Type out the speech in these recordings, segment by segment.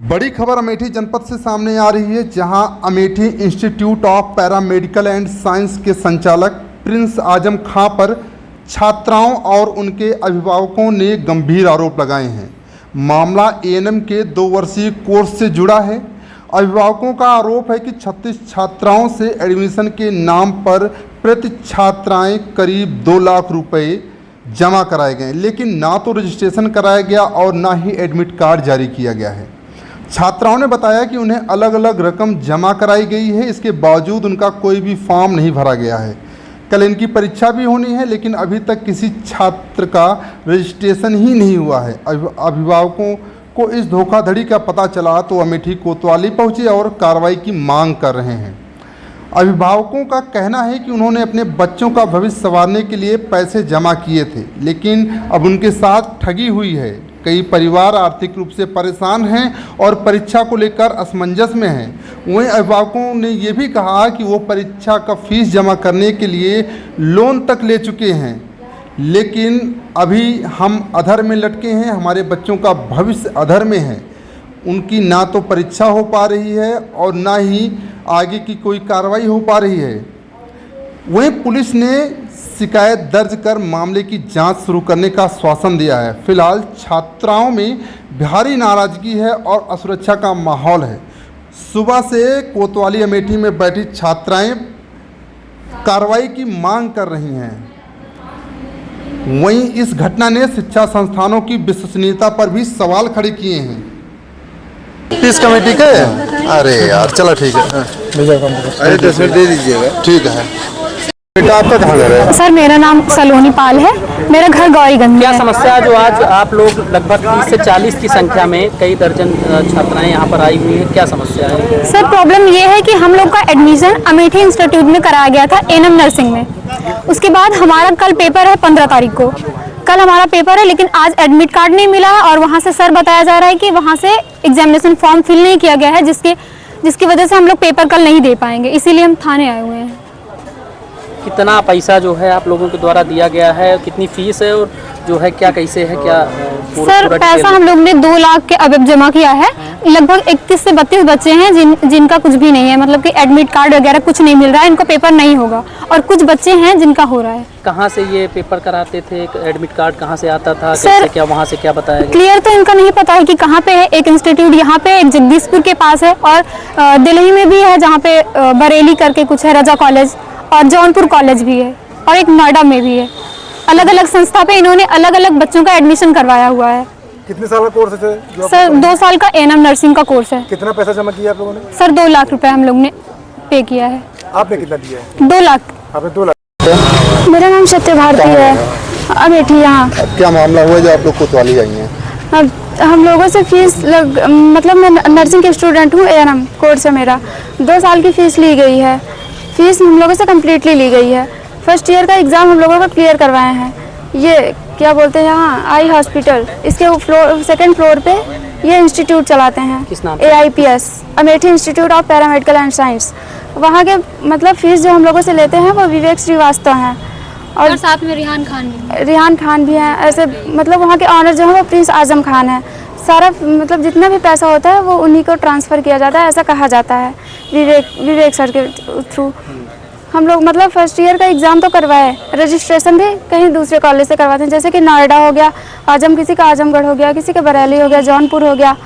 बड़ी खबर अमेठी जनपद से सामने आ रही है, जहां Amethi institute of paramedical and science के संचालक प्रिंस आजम खां पर छात्राओं और उनके अभिभावकों ने गंभीर आरोप लगाए हैं। मामला एएनएम के 2 वर्षीय कोर्स से जुड़ा है। अभिभावकों का आरोप है कि 36 छात्राओं से एडमिशन के नाम पर प्रति छात्राएं करीब 2 लाख रुपए जमा कराए गए, लेकिन ना तो रजिस्ट्रेशन कराया गया और ना ही एडमिट कार्ड जारी किया गया है। छात्राओं ने बताया कि उन्हें अलग अलग रकम जमा कराई गई है, इसके बावजूद उनका कोई भी फॉर्म नहीं भरा गया है। कल इनकी परीक्षा भी होनी है, लेकिन अभी तक किसी छात्र का रजिस्ट्रेशन ही नहीं हुआ है। अभिभावकों को इस धोखाधड़ी का पता चला तो अमेठी कोतवाली पहुंचे और कार्रवाई की मांग कर रहे हैं। अभिभावकों का कहना है कि उन्होंने अपने बच्चों का भविष्य संवारने के लिए पैसे जमा किए थे, लेकिन अब उनके साथ ठगी हुई है। कई परिवार आर्थिक रूप से परेशान हैं और परीक्षा को लेकर असमंजस में हैं। वहीं अभिभावकों ने ये भी कहा कि वो परीक्षा का फीस जमा करने के लिए लोन तक ले चुके हैं, लेकिन अभी हम अधर में लटके हैं, हमारे बच्चों का भविष्य अधर में है। उनकी ना तो परीक्षा हो पा रही है और ना ही आगे की कोई कार्रवाई हो पा रही है। वहीं पुलिस ने शिकायत दर्ज कर मामले की जांच शुरू करने का आश्वासन दिया है। फिलहाल छात्राओं में भारी नाराजगी है और असुरक्षा का माहौल है। सुबह से कोतवाली अमेठी में बैठी छात्राएं कार्रवाई की मांग कर रही हैं। वहीं इस घटना ने शिक्षा संस्थानों की विश्वसनीयता पर भी सवाल खड़े किए हैं। फीस कमेटी के अरे यार चलो ठीक है, अरे 10 मिनट दे दीजिएगा। ठीक है बेटा, आपका कहाँ घर है? सर मेरा नाम सलोनी पाल है, मेरा घर गौरीगंज में। क्या समस्या जो आज आप लोग लगभग 30 से 40 की संख्या में कई दर्जन छात्राएं यहाँ पर आई हुई हैं, क्या समस्या है? सर प्रॉब्लम ये है कि हम लोग का एडमिशन अमेठी इंस्टीट्यूट में कराया गया था एएनएम नर्सिंग में। उसके बाद हमारा कल पेपर है 15 तारीख को, कल हमारा पेपर है, लेकिन आज एडमिट कार्ड नहीं मिला है और वहाँ से सर बताया जा रहा है कि वहाँ से एग्जामिनेशन फॉर्म फिल नहीं किया गया है, जिसकी वजह से हम लोग पेपर कल नहीं दे पाएंगे। इसीलिए हम थाने आए हुए हैं। कितना पैसा जो है आप लोगों के द्वारा दिया गया है, कितनी फीस है और जो है क्या कैसे है क्या? सर पैसा हम लोग ने 2 लाख के अबव जमा किया है। लगभग 31 से 32 बच्चे हैं जिनका कुछ भी नहीं है, मतलब कि एडमिट कार्ड वगैरह कुछ नहीं मिल रहा है, इनको पेपर नहीं होगा, और कुछ बच्चे हैं जिनका हो रहा है। कहाँ से ये पेपर कराते थे? एडमिट कार्ड कहाँ से आता था? कैसे क्या वहाँ से क्या बताया गया? क्लियर तो इनका नहीं पता है कि कहाँ पे है। एक इंस्टीट्यूट यहाँ पे एक जगदीशपुर के पास है और दिल्ली में भी है, जहाँ पे बरेली करके कुछ है, रजा कॉलेज, और जौनपुर कॉलेज भी है, और एक नोएडा में भी है। अलग अलग संस्था पे इन्होंने अलग अलग बच्चों का एडमिशन करवाया हुआ है। कितने साल का कोर्स है? सर 2 साल का एएनएम नर्सिंग का कोर्स है। कितना पैसा जमा किया आप लोगों ने? सर 2 लाख रुपए हम लोग ने पे किया है। आपने कितना दिया है? 2 लाख। आपने 2 लाख। मेरा नाम सत्य भारती है, अमेठी यहाँ। क्या मामला हुआ जो आप लोग कोतवाली आई हैं? अब हम लोगों से फीस मतलब मैं नर्सिंग के स्टूडेंट हूँ, एएनएम कोर्स है मेरा। 2 साल की फीस ली गई है, फीस हम लोगों से कम्प्लीटली ली गई है। फर्स्ट ईयर का एग्ज़ाम हम लोगों को क्लियर करवाए हैं। ये क्या बोलते हैं यहाँ आई हॉस्पिटल, इसके सेकंड फ्लोर पे ये इंस्टीट्यूट चलाते हैं। किस नाम? AIPS Amethi institute of paramedical and science. वहाँ के मतलब फीस जो हम लोगों से लेते हैं वो विवेक श्रीवास्तव हैं, और साथ में रिहान खान भी हैं। ऐसे मतलब वहाँ के ऑनर जो है वो प्रिंस आजम खान है। सारा मतलब जितना भी पैसा होता है वो उन्हीं को ट्रांसफ़र किया जाता है, ऐसा कहा जाता है विवेक सर के थ्रू। हम लोग मतलब फर्स्ट ईयर का एग्ज़ाम तो करवाए, रजिस्ट्रेशन भी कहीं दूसरे कॉलेज से करवाते हैं, जैसे कि नोएडा हो गया, किसी का आजमगढ़ हो गया, किसी का बरेली हो गया, जौनपुर हो गया,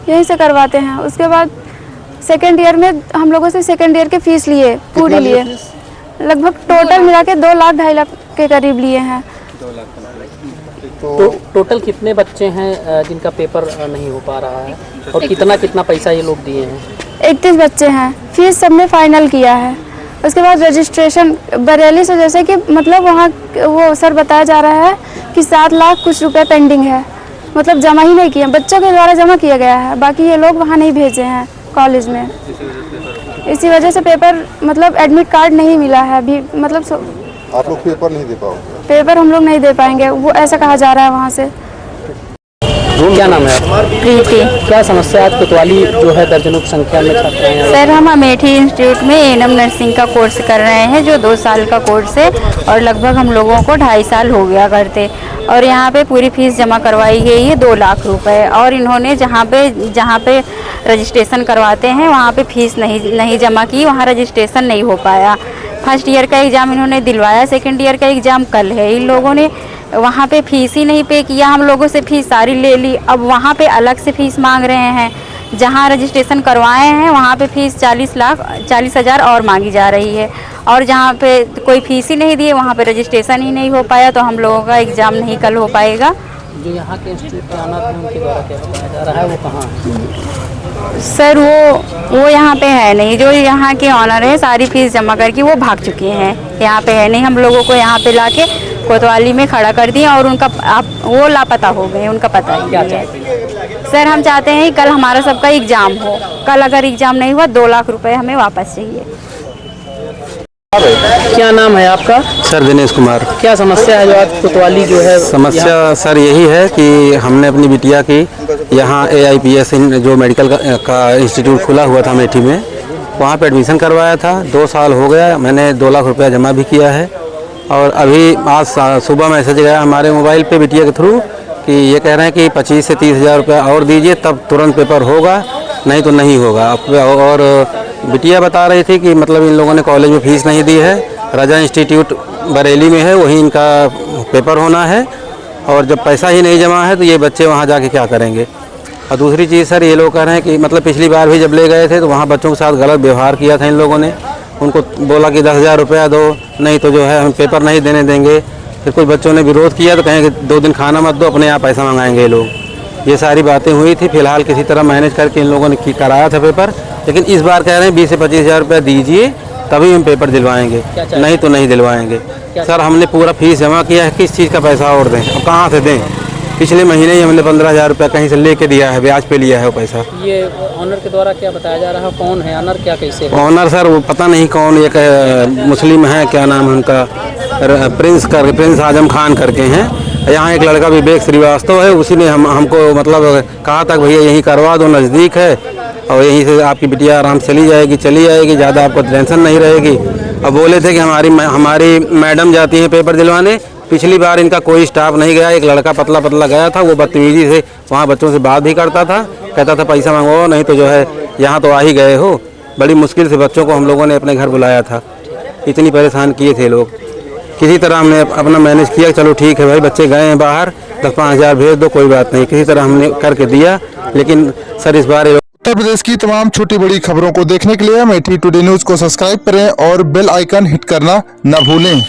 यहीं से करवाते हैं। उसके बाद सेकेंड ईयर में हम लोगों से सेकेंड ईयर की फ़ीस लिए, पूरी लिए, लगभग टोटल मिला के 2 लाख 2.5 लाख के करीब लिए हैं। तो टोटल कितने बच्चे हैं जिनका पेपर नहीं हो पा रहा है, और कितना पैसा ये लोग दिए हैं? 31 बच्चे हैं, फीस सबने फाइनल किया है। उसके बाद रजिस्ट्रेशन बरेली से, जैसे कि मतलब वहाँ वो सर बताया जा रहा है कि 7 लाख कुछ रुपए पेंडिंग है, मतलब जमा ही नहीं किए, बच्चों के द्वारा जमा किया गया है, बाकी ये लोग वहाँ नहीं भेजे हैं कॉलेज में। इसी वजह से पेपर मतलब एडमिट कार्ड नहीं मिला है अभी, मतलब आप लोग पेपर नहीं दे पाओगे? पेपर हम लोग नहीं दे पाएंगे, वो ऐसा कहा जा रहा है वहाँ से। क्या नाम है आपका? प्रीति। क्या समस्या है? कोतवाली जो है दर्जनों की संख्या में छात्राएं हैं। सर हम अमेठी इंस्टीट्यूट में एएनएम नर्सिंग का कोर्स कर रहे हैं, जो 2 साल का कोर्स है और लगभग हम लोगों को 2.5 साल हो गया करते। और यहाँ पे पूरी फीस जमा करवाई गई है 2 लाख रुपए, और इन्होंने जहाँ पे रजिस्ट्रेशन करवाते हैं वहाँ पे फीस नहीं जमा की, वहाँ रजिस्ट्रेशन नहीं हो पाया। फर्स्ट ईयर का एग्ज़ाम इन्होंने दिलवाया, सेकेंड ईयर का एग्ज़ाम कल है। इन लोगों ने वहाँ पे फीस ही नहीं पे किया, हम लोगों से फीस सारी ले ली। अब वहाँ पे अलग से फीस मांग रहे हैं। जहाँ रजिस्ट्रेशन करवाए हैं वहाँ पे फीस 40,000 और मांगी जा रही है, और जहाँ पे कोई फीस ही नहीं दिए वहाँ पे रजिस्ट्रेशन ही नहीं हो पाया, तो हम लोगों का एग्ज़ाम नहीं कल हो पाएगा। जो यहाँ के इंस्टीट्यूट के अनाथ हैं उनके द्वारा क्या बताया जा रहा है, वो कहाँ है? सर वो यहाँ पे है नहीं, जो यहाँ के ऑनर है सारी फीस जमा करके वो भाग चुके हैं, यहाँ पे है नहीं। हम लोगों को यहाँ पे लाके कोतवाली में खड़ा कर दिए और वो लापता हो गए, उनका पता ही नहीं है। सर हम चाहते हैं कि कल हमारा सबका एग्ज़ाम हो, कल अगर एग्ज़ाम नहीं हुआ 2 लाख रुपए हमें वापस चाहिए। क्या नाम है आपका? सर दिनेश कुमार। क्या समस्या है जो आज कोतवाली जो है? समस्या सर यही है कि हमने अपनी बिटिया की यहाँ AIPS जो मेडिकल का इंस्टीट्यूट खुला हुआ था अमेठी में, वहाँ पे एडमिशन करवाया था। 2 साल हो गया, मैंने 2 लाख रुपया जमा भी किया है। और अभी आज सुबह मैसेज गया हमारे मोबाइल पे बिटिया के थ्रू कि ये कह रहे हैं कि 25 से 30 हज़ार रुपया और दीजिए तब तुरंत पेपर होगा, नहीं तो नहीं होगा। और बिटिया बता रही थी कि मतलब इन लोगों ने कॉलेज में फ़ीस नहीं दी है, रजा इंस्टीट्यूट बरेली में है, वहीं इनका पेपर होना है, और जब पैसा ही नहीं जमा है तो ये बच्चे वहाँ जाके क्या करेंगे। और दूसरी चीज़ सर ये लोग कह रहे हैं कि मतलब पिछली बार भी जब ले गए थे तो वहाँ बच्चों के साथ गलत व्यवहार किया था इन लोगों ने। उनको बोला कि 10,000 रुपया दो, नहीं तो जो है हम पेपर नहीं देने देंगे। फिर कुछ बच्चों ने विरोध किया तो कहें कि 2 दिन खाना मत दो, अपने यहाँ पैसा मंगाएंगे ये लोग। ये सारी बातें हुई थी। फिलहाल किसी तरह मैनेज करके इन लोगों ने कराया था पेपर, लेकिन इस बार कह रहे हैं 20 से 25 हज़ार रुपया दीजिए तभी हम पेपर दिलवाएंगे, नहीं तो नहीं दिलवाएंगे। सर हमने पूरा फीस जमा किया है, किस चीज़ का पैसा और दें, अब कहाँ से दें। पिछले महीने ही हमने 15,000 रुपया कहीं से लेके दिया है, ब्याज पे लिया है वो पैसा। ये ऑनर के द्वारा क्या बताया जा रहा है, कौन है ऑनर, क्या कैसे है? ऑनर सर वो पता नहीं कौन, एक मुस्लिम है, क्या नाम है उनका, प्रिंस आजम खान करके हैं। यहाँ एक लड़का विवेक श्रीवास्तव है, उसी ने हमको मतलब कहा था भैया यहीं करवा दो, नज़दीक है और यहीं से आपकी बिटिया आराम से चली जाएगी, ज़्यादा आपको टेंशन नहीं रहेगी। अब बोले थे कि हमारी मैडम जाती हैं पेपर दिलवाने। पिछली बार इनका कोई स्टाफ नहीं गया, एक लड़का पतला गया था, वो बदतमीजी से वहाँ बच्चों से बात भी करता था, कहता था पैसा मांगो, नहीं तो जो है यहाँ तो आ ही गए हो। बड़ी मुश्किल से बच्चों को हम लोगों ने अपने घर बुलाया था, इतनी परेशान किए थे लोग। किसी तरह हमने अपना मैनेज किया, चलो ठीक है भाई बच्चे गए हैं बाहर, 10-5 हज़ार भेज दो, कोई बात नहीं, किसी तरह हमने करके दिया। लेकिन सर इस बार उत्तर प्रदेश की तमाम छोटी बड़ी खबरों को देखने के लिए अमेठी टुडे न्यूज़ को सब्सक्राइब करें और बेल आइकन हिट करना न भूलें।